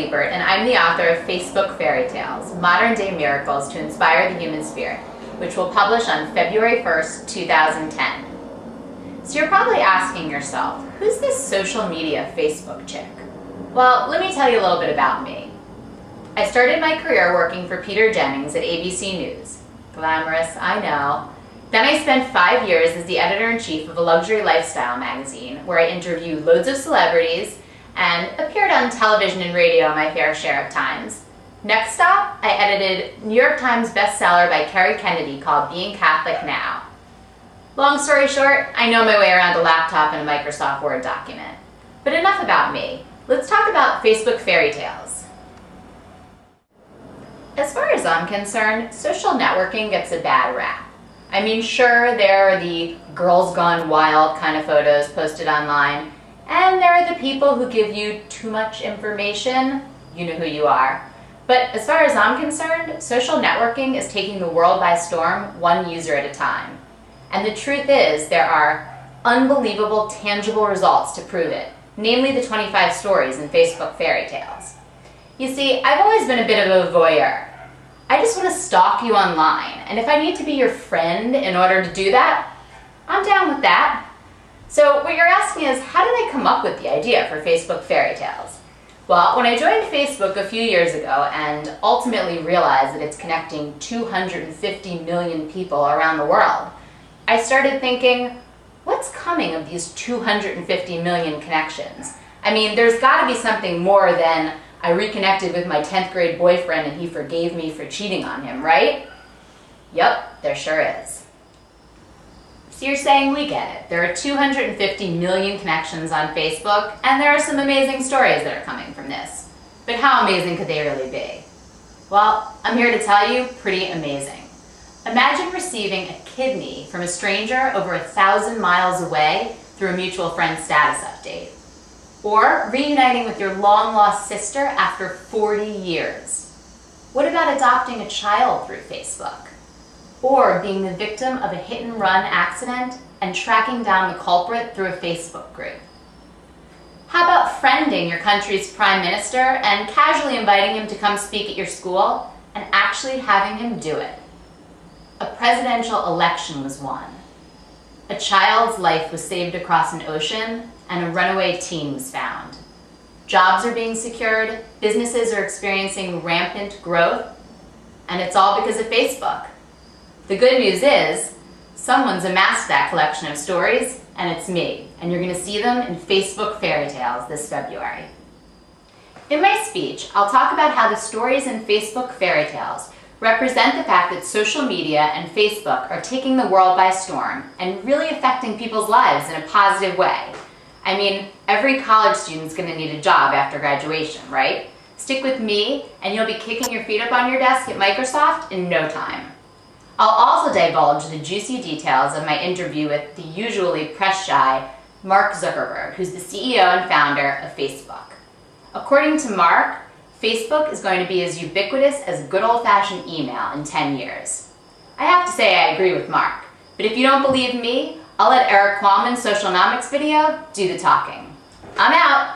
Liebert, and I'm the author of Facebook Fairytales, Modern-Day Miracles to Inspire the Human Spirit, which will publish on February 1st, 2010. So you're probably asking yourself, who's this social media Facebook chick? Well, let me tell you a little bit about me. I started my career working for Peter Jennings at ABC News. Glamorous, I know. Then I spent 5 years as the editor-in-chief of a luxury lifestyle magazine where I interviewed loads of celebrities and appeared on television and radio my fair share of times. Next stop, I edited New York Times bestseller by Kerry Kennedy called Being Catholic Now. Long story short, I know my way around a laptop and a Microsoft Word document. But enough about me. Let's talk about Facebook Fairytales. As far as I'm concerned, social networking gets a bad rap. I mean, sure, there are the girls gone wild kind of photos posted online, and there are the people who give you too much information. You know who you are. But as far as I'm concerned, social networking is taking the world by storm, one user at a time. And the truth is, there are unbelievable, tangible results to prove it, namely the 25 stories in Facebook Fairytales. You see, I've always been a bit of a voyeur. I just want to stalk you online, and if I need to be your friend in order to do that, I'm down with that. So what you're asking is, how did I come up with the idea for Facebook Fairytales? Well, when I joined Facebook a few years ago and ultimately realized that it's connecting 250 million people around the world, I started thinking, what's coming of these 250 million connections? I mean, there's got to be something more than I reconnected with my 10th grade boyfriend and he forgave me for cheating on him, right? Yep, there sure is. So you're saying we get it. There are 250 million connections on Facebook, and there are some amazing stories that are coming from this. But how amazing could they really be? Well, I'm here to tell you, pretty amazing. Imagine receiving a kidney from a stranger over 1,000 miles away through a mutual friend status update. Or reuniting with your long-lost sister after 40 years. What about adopting a child through Facebook? Or being the victim of a hit-and-run accident and tracking down the culprit through a Facebook group? How about friending your country's prime minister and casually inviting him to come speak at your school and actually having him do it? A presidential election was won. A child's life was saved across an ocean, and a runaway teen was found. Jobs are being secured, businesses are experiencing rampant growth, and it's all because of Facebook. The good news is, someone's amassed that collection of stories, and it's me, and you're going to see them in Facebook Fairytales this February. In my speech, I'll talk about how the stories in Facebook Fairytales represent the fact that social media and Facebook are taking the world by storm and really affecting people's lives in a positive way. I mean, every college student's going to need a job after graduation, right? Stick with me, and you'll be kicking your feet up on your desk at Microsoft in no time. I'll also divulge the juicy details of my interview with the usually press-shy Mark Zuckerberg, who's the CEO and founder of Facebook. According to Mark, Facebook is going to be as ubiquitous as good old-fashioned email in 10 years. I have to say I agree with Mark, but if you don't believe me, I'll let Eric Qualman's Socialnomics video do the talking. I'm out!